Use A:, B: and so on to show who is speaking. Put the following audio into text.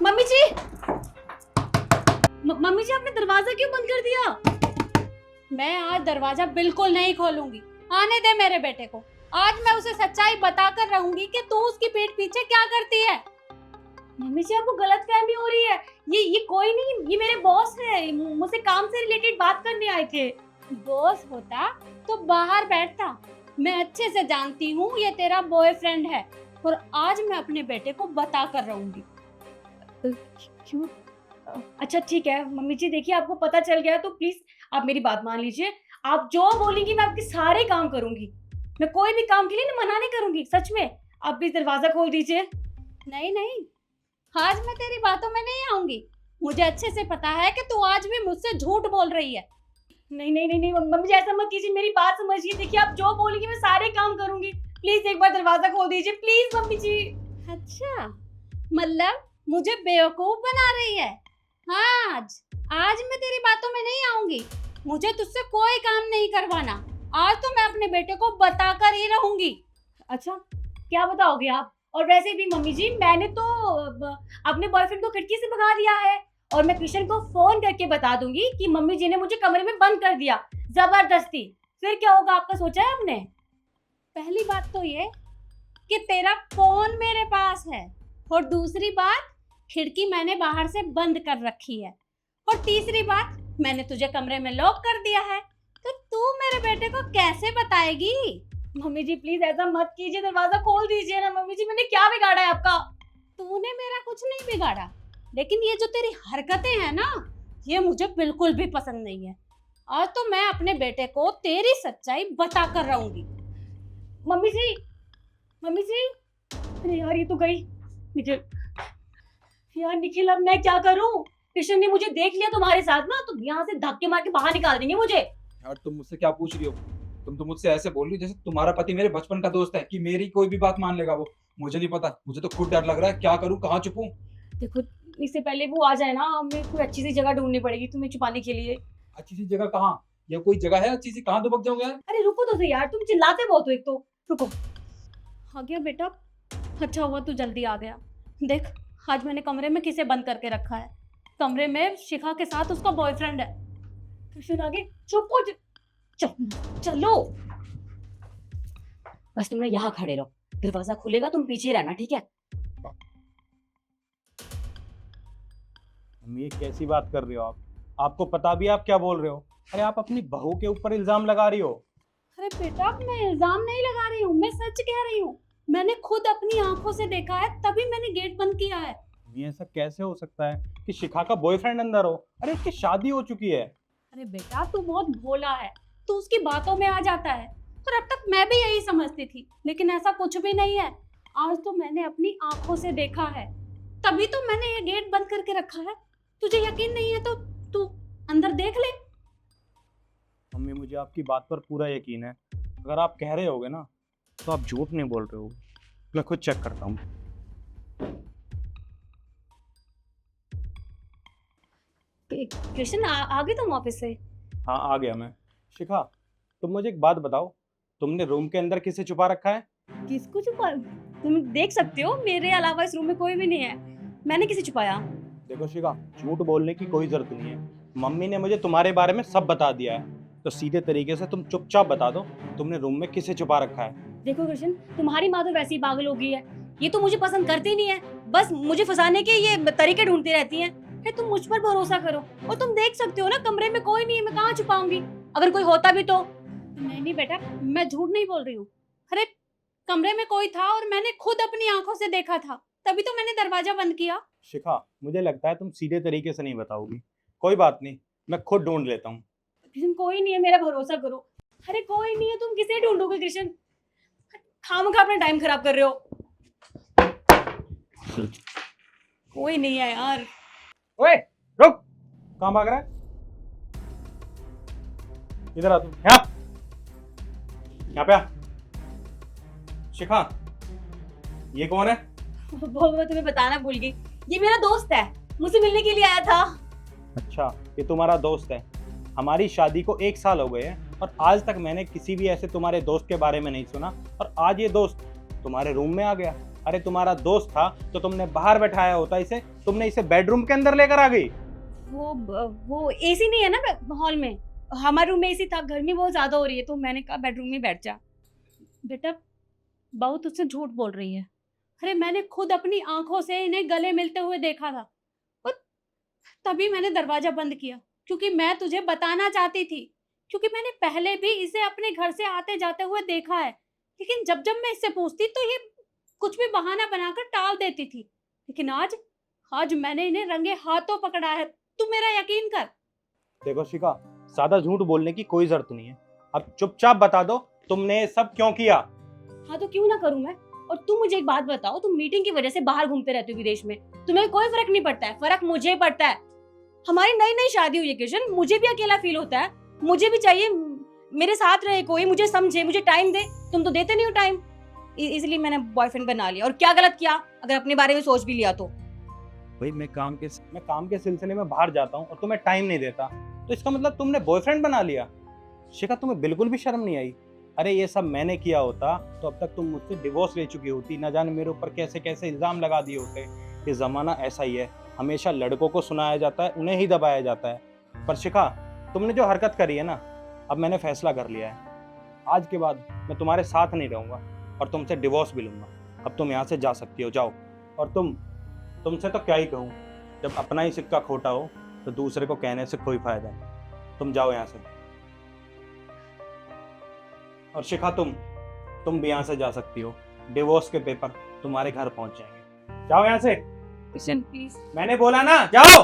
A: Mummy जी, mummy जी आपने दरवाजा क्यों बंद कर दिया? मैं आज दरवाजा बिल्कुल नहीं खोलूंगी। आने दे मेरे बेटे को। आज मैं उसे सच्चाई बताकर रहूंगी कि तू उसकी पीठ पीछे क्या करती है। मम्मी जी आपको गलतफहमी हो रही है। ये कोई नहीं, ये मेरे बॉस है, मुझसे काम से रिलेटेड बात करने आए थे। बॉस होता तो बाहर बैठता। मैं अच्छे से जानती हूँ ये तेरा बॉयफ्रेंड है और आज मैं अपने बेटे को बता कर रहूंगी। क्यों? अच्छा ठीक है मम्मी जी, देखिए आपको पता चल गया तो प्लीज आप मेरी बात मान लीजिए। आप जो बोलेंगी मैं आपके सारे काम करूंगी। मैं कोई भी काम के लिए ना मना नहीं करूंगी, सच में। आप प्लीज दरवाजा खोल दीजिए। नहीं नहीं, आज मैं तेरी बातों में नहीं आऊंगी। मुझे अच्छे से पता है कि तू आज भी मुझसे झूठ बोल रही है। नहीं नहीं नहीं नहीं मम्मी जी, ऐसा मत कीजिए, मेरी बात समझिए। देखिए आप जो बोलेंगी मैं सारे काम करूंगी। प्लीज एक बार दरवाजा खोल दीजिए, प्लीज मम्मी जी। अच्छा, मतलब मुझे बेवकूफ बना रही है। हाँ, आज मैं तेरी बातों में नहीं आऊंगी। मुझे तुझसे कोई काम नहीं करवाना। आज तो मैं अपने बेटे को बताकर ही रहूंगी। अच्छा, क्या बताओगे आप? और वैसे भी मम्मी जी, मैंने तो अपने बॉयफ्रेंड को खिड़की से भगा दिया है और मैं कृष्ण को फोन करके बता दूंगी कि मम्मी जी ने मुझे कमरे में बंद कर दिया जबरदस्ती। फिर क्या होगा आपका सोचा है आपने? पहली बात तो ये कि तेरा फोन मेरे पास है और दूसरी बात खिड़की मैंने बाहर से बंद कर रखी है और तीसरी बात मैंने तुझे कमरे में लॉक कर दिया है। तो तू मेरे बेटे को कैसे बताएगी? मम्मी जी प्लीज ऐसा मत कीजिए, दरवाजा खोल दीजिए ना। मम्मी जी मैंने क्या बिगाड़ा है आपका? तूने मेरा कुछ नहीं बिगाड़ा, लेकिन ये जो तेरी हरकतें हैं ना, ये मुझे बिल्कुल भी पसंद नहीं है। आज तो मैं अपने बेटे को तेरी सच्चाई बता कर रहूंगी। मम्मी जी, मम्मी जी, अरे यार ये तो गई। मुझे यार निखिल, अब मैं क्या करूं? कृष्ण ने मुझे देख लिया तुम्हारे साथ ना, तो यहाँ से धक्के मार के बाहर निकाल देंगे मुझे।
B: यार तुम मुझसे क्या पूछ रही हो? तुम तो मुझसे ऐसे बोल रही हो जैसे तुम्हारा पति मेरे बचपन का दोस्त है कि मेरी कोई भी बात मान लेगा वो। मुझे नहीं पता, मुझे तो खुद डर लग रहा है। क्या करूं, कहाँ छुपूं?
A: देखो, इससे पहले वो आ जाए ना, हमें कोई अच्छी सी जगह ढूंढनी पड़ेगी तुम्हें छुपाने के लिए।
B: अच्छी सी जगह कहाँ? या कोई जगह है अच्छी सी? कहाँ दुबक जाऊंगा यार?
A: अरे रुको तो सही यार, तुम चिल्लाते बहुत हो। एक तो रुको। आ गया बेटा, अच्छा हुआ तू जल्दी आ गया। देख, आज मैंने कमरे में किसे बंद करके रखा है। कमरे में शिखा के साथ उसका बॉयफ्रेंड है। कृष्ण आगे चुप हो चलो। बस तुम यहाँ खड़े रहो, दरवाजा खुलेगा तुम पीछे रहना, ठीक है?
C: ये कैसी बात कर रहे हो आप? आपको पता भी आप क्या बोल रहे हो? अरे आप अपनी बहू के ऊपर इल्जाम लगा रही हो।
A: अरे बेटा, मैं इल्जाम नहीं लगा रही हूँ, मैं सच कह रही हूँ। मैंने खुद अपनी आंखों से देखा है, तभी मैंने गेट बंद किया है।
C: ये ऐसा कैसे हो सकता है कि शिखा का बॉयफ्रेंड अंदर हो? अरे उसकी शादी हो चुकी है।
A: अरे बेटा, तू बहुत भोला है, तू उसकी बातों में आ जाता है। और अब तक मैं भी यही समझती थी, लेकिन ऐसा कुछ भी नहीं है। आज तो मैंने अपनी आंखों से देखा है, तभी तो मैंने ये गेट बंद करके रखा है। तुझे यकीन नहीं है तो तू अंदर देख ले।
C: मम्मी, मुझे आपकी बात पर पूरा यकीन है। अगर आप कह रहे होगे ना तो आप झूठ नहीं बोल रहे हो। मैं खुद चेक करता हूँ।
A: कृष्ण, आ गए तुम ऑफिस से?
C: हाँ, आ गया मैं। शिखा, तुम मुझे एक बात बताओ, तुमने रूम के अंदर किसे छुपा रखा है?
A: किसको छुपा? तुम देख सकते हो, मेरे अलावा इस रूम में कोई भी नहीं है। मैंने किसे छुपाया?
C: देखो शिखा, झूठ बोलने की कोई जरूरत नहीं है। मम्मी ने मुझे तुम्हारे बारे में सब बता दिया है, तो सीधे तरीके से तुम चुपचाप बता दो तुमने रूम में किसे छुपा रखा है।
A: देखो कृष्ण, तुम्हारी माँ तो वैसे ही पागल हो गई है। ये तो मुझे पसंद करती नहीं है, बस मुझे फंसाने के ये तरीके ढूंढती रहती हैं। है, तुम मुझ पर भरोसा करो। और तुम देख सकते हो ना, कमरे में कोई नहीं है, मैं कहाँ छुपाऊंगी? अगर कोई होता भी तो। नहीं नहीं बेटा, मैं झूठ नहीं बोल रही हूँ। अरे कमरे में कोई था और मैंने खुद अपनी आंखों से देखा था, तभी तो मैंने दरवाजा बंद किया।
C: शिखा, मुझे लगता है तुम सीधे तरीके से नहीं बताओगी। कोई बात नहीं, मैं खुद ढूंढ लेता हूँ।
A: कृष्ण कोई नहीं है, मेरा भरोसा करो। अरे कोई नहीं है, तुम किसे ढूंढोगे कृष्ण? खामखा अपना टाइम खराब कर रहे हो। कोई नहीं है यार।
C: ओए रुक, कहाँ भाग रहा है? इधर आ तू, यहाँ पे आ। शिखा, ये कौन है?
A: वो मैं तुम्हें बताना भूल गई, ये मेरा दोस्त है, मुझसे मिलने के लिए आया था।
C: अच्छा, ये तुम्हारा दोस्त है। हमारी शादी को 1 साल हो गए हैं और आज तक मैंने किसी भी ऐसे तुम्हारे दोस्त के बारे में नहीं सुना, और आज ये दोस्त तुम्हारे रूम में आ गया। अरे तुम्हारा दोस्त था तो तुमने बाहर बैठाया होता इसे, तुमने इसे बेडरूम के अंदर लेकर आ गई।
A: वो एसी नहीं है ना हॉल में, हमारे रूम में एसी था, गर्मी बहुत ज्यादा हो रही है तो मैंने कहा बेडरूम में बैठ जा। बेटा बहू तुझसे झूठ बोल रही है। अरे मैंने खुद अपनी आंखों से इन्हें गले मिलते हुए देखा था और तभी मैंने दरवाजा बंद किया, क्योंकि मैं तुझे बताना चाहती थी, क्योंकि मैंने पहले भी इसे अपने घर से आते जाते हुए देखा है, लेकिन जब जब मैं इससे पूछती तो ये कुछ भी बहाना बनाकर टाल देती थी। लेकिन आज मैंने इन्हें रंगे हाथों पकड़ा है, तू मेरा यकीन कर।
C: देखो शिखा, ज्यादा झूठ बोलने की कोई जरूरत नहीं है, अब चुपचाप बता दो तुमने ये सब क्यों किया।
A: हाँ तो क्यों ना करूं मैं। और तुम मुझे एक बात बताओ, तुम मीटिंग की वजह से बाहर घूमते रहते हो विदेश में, तुम्हें कोई फर्क नहीं पड़ता है? फर्क मुझे पड़ता है। हमारी नई नई शादी हुई है किशन, मुझे भी अकेला फील होता है, मुझे भी चाहिए मेरे साथ रहे कोई, मुझे समझे, मुझे टाइम दे। तुम तो देते नहीं हो टाइम, इसलिए मैंने बॉयफ्रेंड बना लिया। और क्या गलत किया अगर अपने बारे में सोच भी लिया तो?
C: भाई मैं काम के सिलसिले में बाहर जाता हूँ और तुम्हें टाइम नहीं देता, तो इसका मतलब तुमने बॉयफ्रेंड बना लिया। शिखा तुम्हें बिल्कुल भी शर्म नहीं आई? अरे ये सब मैंने किया होता तो अब तक तुम मुझसे डिवोर्स ले चुकी होती, ना जाने मेरे ऊपर कैसे कैसे इल्जाम लगा दिए होते। ये जमाना ऐसा ही है, हमेशा लड़कों को सुनाया जाता है, उन्हें ही दबाया जाता है। पर शिखा तुमने जो हरकत करी है ना, अब मैंने फैसला कर लिया है, आज के बाद मैं तुम्हारे साथ नहीं रहूंगा और तुमसे डिवोर्स भी लूंगा। अब तुम यहाँ से जा सकती हो, जाओ। और तुमसे तो क्या ही कहूँ, जब अपना ही सिक्का खोटा हो तो दूसरे को कहने से कोई फायदा नहीं। तुम जाओ यहाँ से। और शिखा तुम भी यहाँ से जा सकती हो, डिवोर्स के पेपर तुम्हारे घर पहुंच जाएंगे। जाओ यहाँ से।
A: किशन प्लीज।
C: मैंने बोला ना, जाओ।